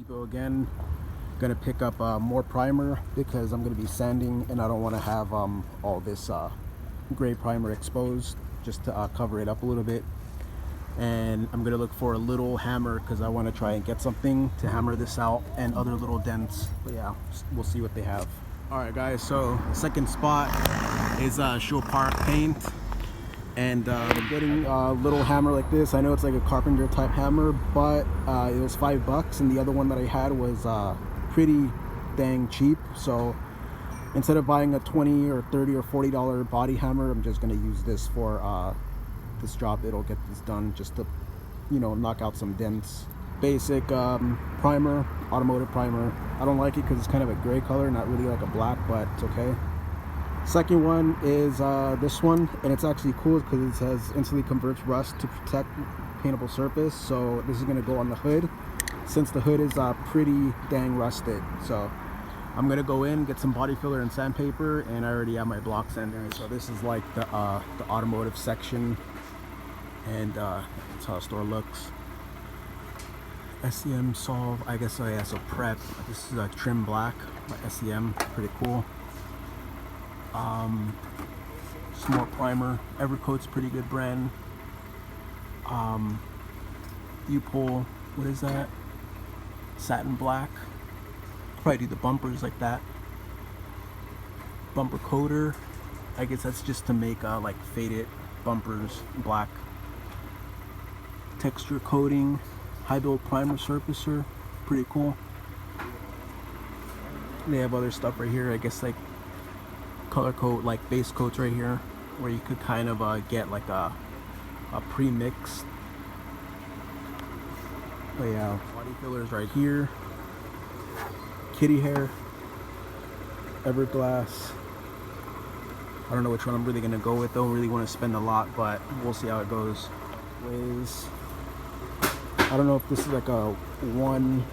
Depot again. Gonna pick up more primer because I'm gonna be sanding and I don't want to have all this gray primer exposed, just to cover it up a little bit. And I'm gonna look for a little hammer because I want to try and get something to hammer this out, and other little dents. But yeah, we'll see what they have. All right guys, so second spot is Show Park Paint, and I'm getting a little hammer like this. I know it's like a carpenter type hammer, but it was $5, and the other one that I had was pretty dang cheap. So instead of buying a $20 or $30 or $40 body hammer, I'm just gonna use this for this job. It'll get this done, just to, you know, knock out some dents. Basic primer, automotive primer. I don't like it because it's kind of a gray color, not really like a black, but it's okay. Second one is this one, and it's actually cool because it says instantly converts rust to protect paintable surface. So this is going to go on the hood, since the hood is pretty dang rusted. So I'm going to go in, get some body filler and sandpaper, and I already have my blocks in there. So this is like the automotive section, and that's how the store looks. SEM Solve, I guess. Oh yeah, so prep. This is a trim black, SEM, pretty cool. Some more primer. Evercoat's pretty good brand. U-Pull, what is that? Satin black. Probably do the bumpers like that. Bumper coater. I guess that's just to make like faded bumpers black. Texture coating. High build primer surfacer, pretty cool. They have other stuff right here, I guess, like color coat, like base coats right here, where you could kind of get like a pre-mixed. But yeah, body fillers right here. Kitty hair, Everglass. I don't know which one I'm really gonna go with. Don't really want to spend a lot, but we'll see how it goes. Ways. I don't know if this is like a one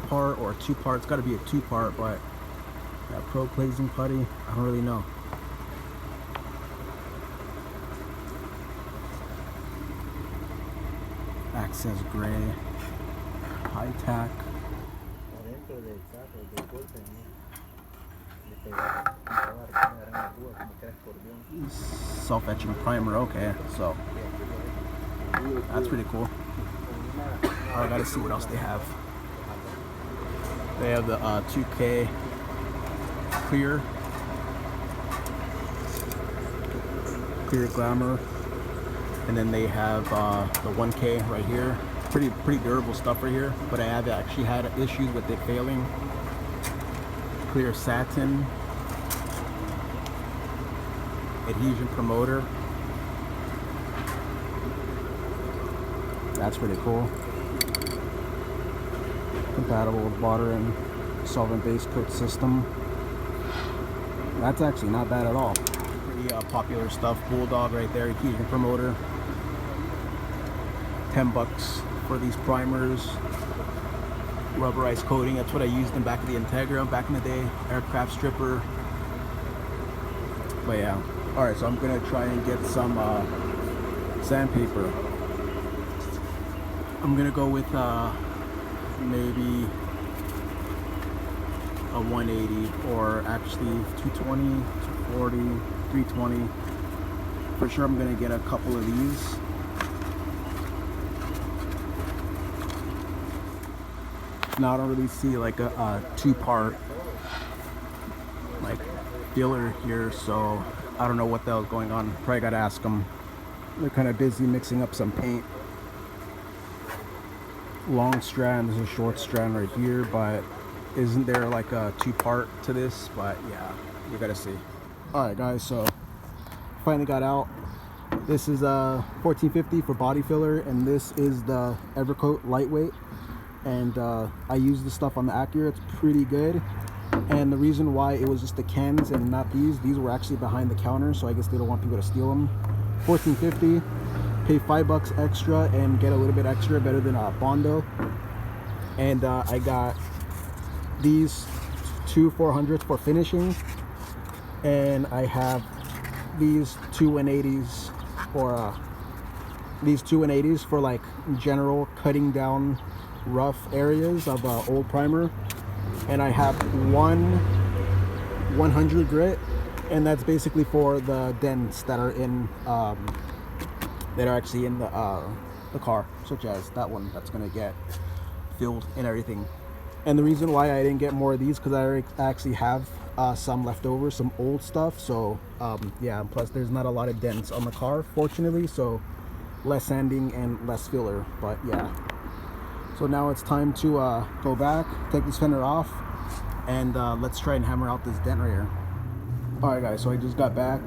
part or a 2-part. It's got to be a 2-part, but that pro glazing putty, I don't really know. Access gray, high tack. Self-etching primer. Okay, so that's pretty cool. I gotta see what else they have. They have the 2K clear glamour, and then they have the 1K right here. Pretty durable stuff right here, but I have actually had issues with it failing. Clear satin, adhesion promoter. That's pretty cool. Compatible with water and solvent base coat system. That's actually not bad at all. Pretty popular stuff. Bulldog right there, adhesion promoter. $10 for these primers. Rubberized coating, that's what I used in back of the Integra back in the day. Aircraft stripper. But yeah, all right, so I'm gonna try and get some sandpaper. I'm gonna go with maybe a 180, or actually 220, 240, 320. For sure I'm gonna get a couple of these. Now I don't really see like a 2-part like filler here, so I don't know what the hell's going on. Probably gotta ask them. They're kind of busy mixing up some paint. Long strand, there's a short strand right here, but isn't there like a 2-part to this? But yeah, we gotta see. All right guys, so finally got out. This is $14.50 for body filler, and this is the Evercoat lightweight, and I use this stuff on the Acura. It's pretty good, and the reason why it was just the cans and not these were actually behind the counter, so I guess they don't want people to steal them. $14.50. Pay $5 extra and get a little bit extra, better than Bondo. And I got these two 400s for finishing, and I have these two 180s for like general cutting down rough areas of old primer, and I have one 100 grit, and that's basically for the dents that are in that are actually in the car, such as that one that's gonna get filled and everything. And the reason why I didn't get more of these because I actually have some left over, some old stuff. So yeah, plus there's not a lot of dents on the car, fortunately, so less sanding and less filler. But yeah, so now it's time to go back, take this fender off, and let's try and hammer out this dent right here. Alright guys, so I just got back.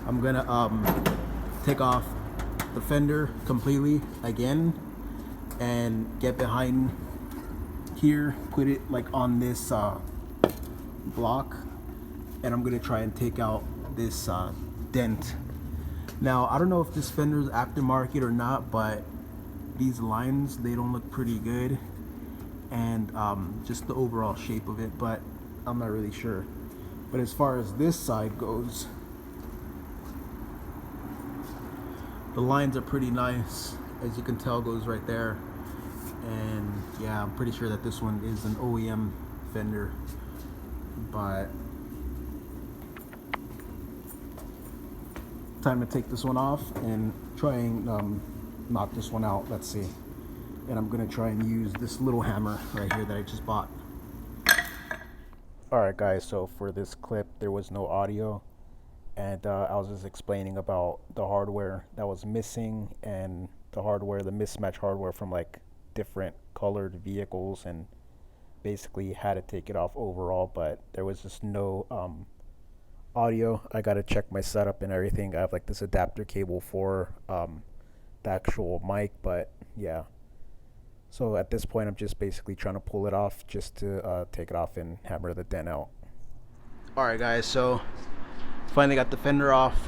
I'm gonna take off the fender completely again and get behind here, put it like on this block, and I'm gonna try and take out this dent. Now I don't know if this fender is aftermarket or not, but these lines, they don't look pretty good, and just the overall shape of it, but I'm not really sure. But as far as this side goes, the lines are pretty nice. As you can tell, goes right there. And yeah, I'm pretty sure that this one is an OEM fender, but time to take this one off and try and knock this one out. Let's see. And I'm gonna try and use this little hammer right here that I just bought. Alright guys, so for this clip there was no audio, and I was just explaining about the hardware that was missing, and the hardware, the mismatched hardware from like different colored vehicles, and basically had to take it off overall, but there was just no audio. I gotta check my setup and everything. I have like this adapter cable for the actual mic, but yeah. So at this point I'm just basically trying to pull it off just to take it off and hammer the dent out. Alright guys, so finally got the fender off,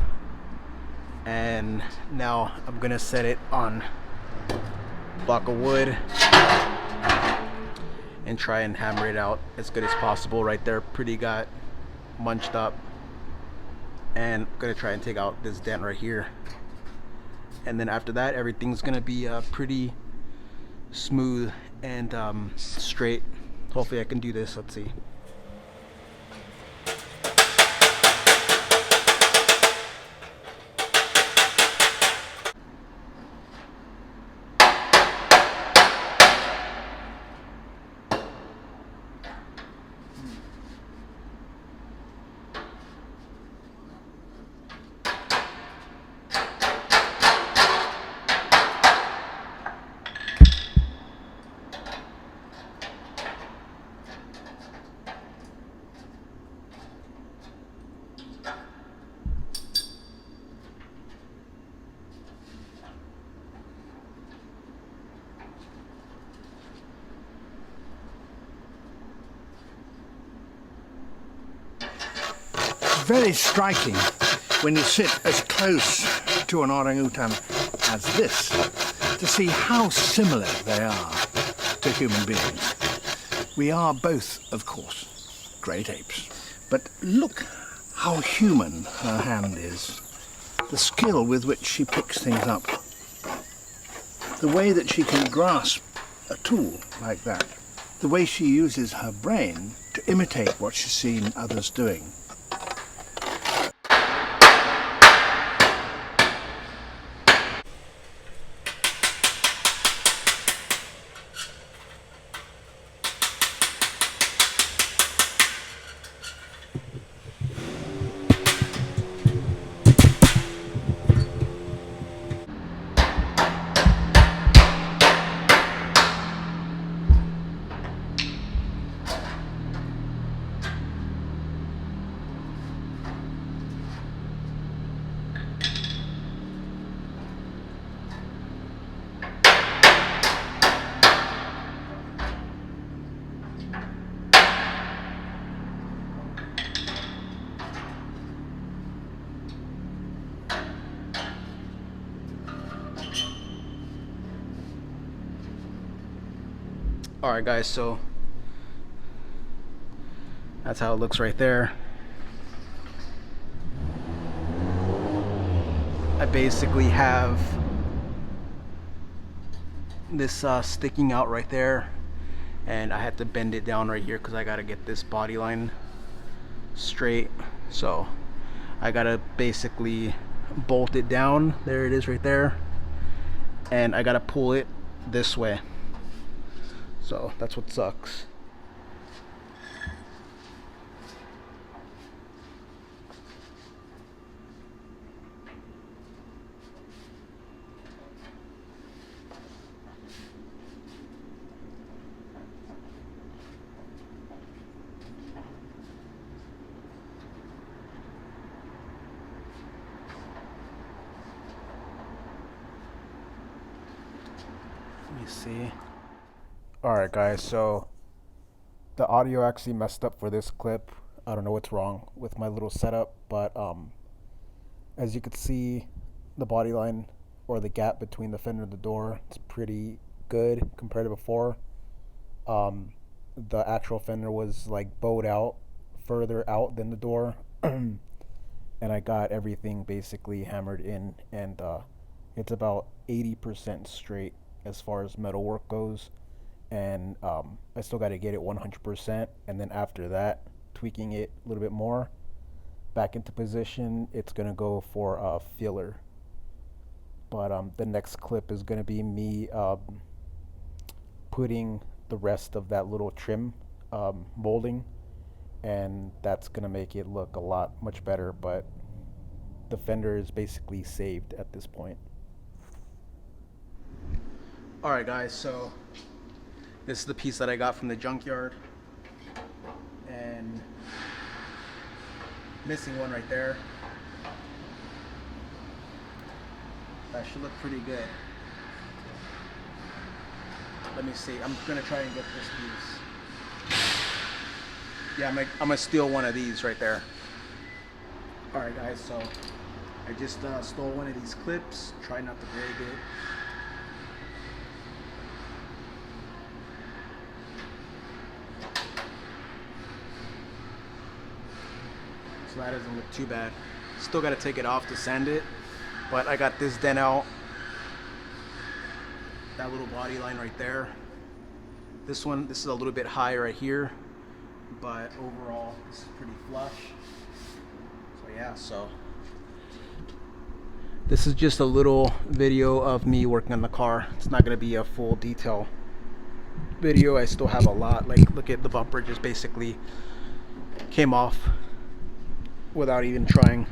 and now I'm gonna set it on a block of wood and try and hammer it out as good as possible. Right there, pretty got munched up, and I'm gonna try and take out this dent right here, and then after that everything's gonna be pretty smooth and straight. Hopefully I can do this. Let's see. Very striking when you sit as close to an orangutan as this to see how similar they are to human beings. We are both, of course, great apes. But look how human her hand is. The skill with which she picks things up. The way that she can grasp a tool like that. The way she uses her brain to imitate what she's seen others doing. Alright guys, so that's how it looks right there. I basically have this sticking out right there, and I had to bend it down right here because I gotta get this body line straight. So I gotta basically bolt it down. There it is right there, and I gotta pull it this way. So that's what sucks. Let me see. Alright guys, so the audio actually messed up for this clip. I don't know what's wrong with my little setup, but as you can see, the body line or the gap between the fender and the door, it's pretty good compared to before. The actual fender was like bowed out further out than the door. And I got everything basically hammered in, and it's about 80% straight as far as metal work goes, and I still got to get it 100%, and then after that, tweaking it a little bit more back into position, it's gonna go for a filler. But the next clip is gonna be me putting the rest of that little trim molding, and that's gonna make it look a lot much better. But the fender is basically saved at this point. Alright guys, so this is the piece that I got from the junkyard, and missing one right there. That should look pretty good. Let me see, I'm gonna try and get this piece. Yeah, I'm gonna steal one of these right there. Alright guys, so I just stole one of these clips. Try not to break it. So that doesn't look too bad. Still got to take it off to sand it, but I got this dent out. That little body line right there. This is a little bit high right here, but overall this is pretty flush. So yeah, so this is just a little video of me working on the car. It's not going to be a full detail video. I still have a lot. Like, look at the bumper, just basically came off without even trying.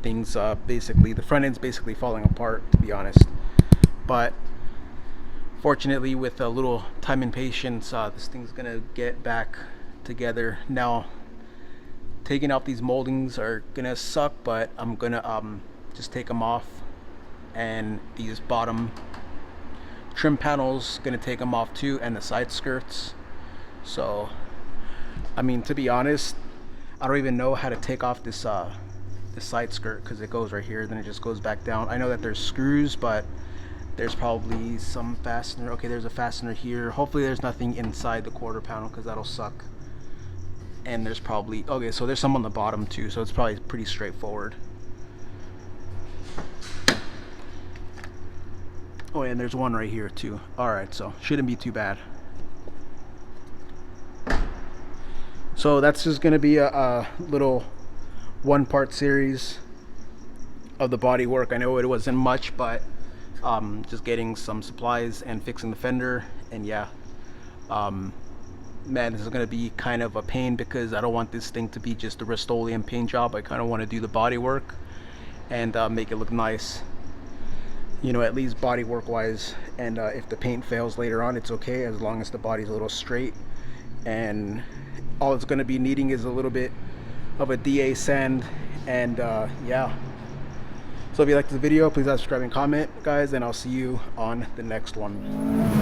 Things basically, the front end's basically falling apart, to be honest. But fortunately, with a little time and patience, this thing's gonna get back together. Now, taking out these moldings are gonna suck, but I'm gonna just take them off, and these bottom trim panels, gonna take them off too, and the side skirts. So I mean, to be honest, I don't even know how to take off this side skirt, because it goes right here, then it just goes back down. I know that there's screws, but there's probably some fastener. Okay, there's a fastener here. Hopefully there's nothing inside the quarter panel, because that'll suck. And there's probably, okay, so there's some on the bottom too, so it's probably pretty straightforward. Oh, and there's one right here too. Alright, so shouldn't be too bad. So that's just gonna be a little one-part series of the body work. I know it wasn't much, but just getting some supplies and fixing the fender. And yeah, man, this is gonna be kind of a pain, because I don't want this thing to be just a Rust-Oleum paint job. I kind of want to do the body work and make it look nice, you know, at least body work wise. And if the paint fails later on, it's okay, as long as the body's a little straight. And all it's going to be needing is a little bit of a DA sand. And yeah, so if you like this video, please subscribe and comment, guys, and I'll see you on the next one.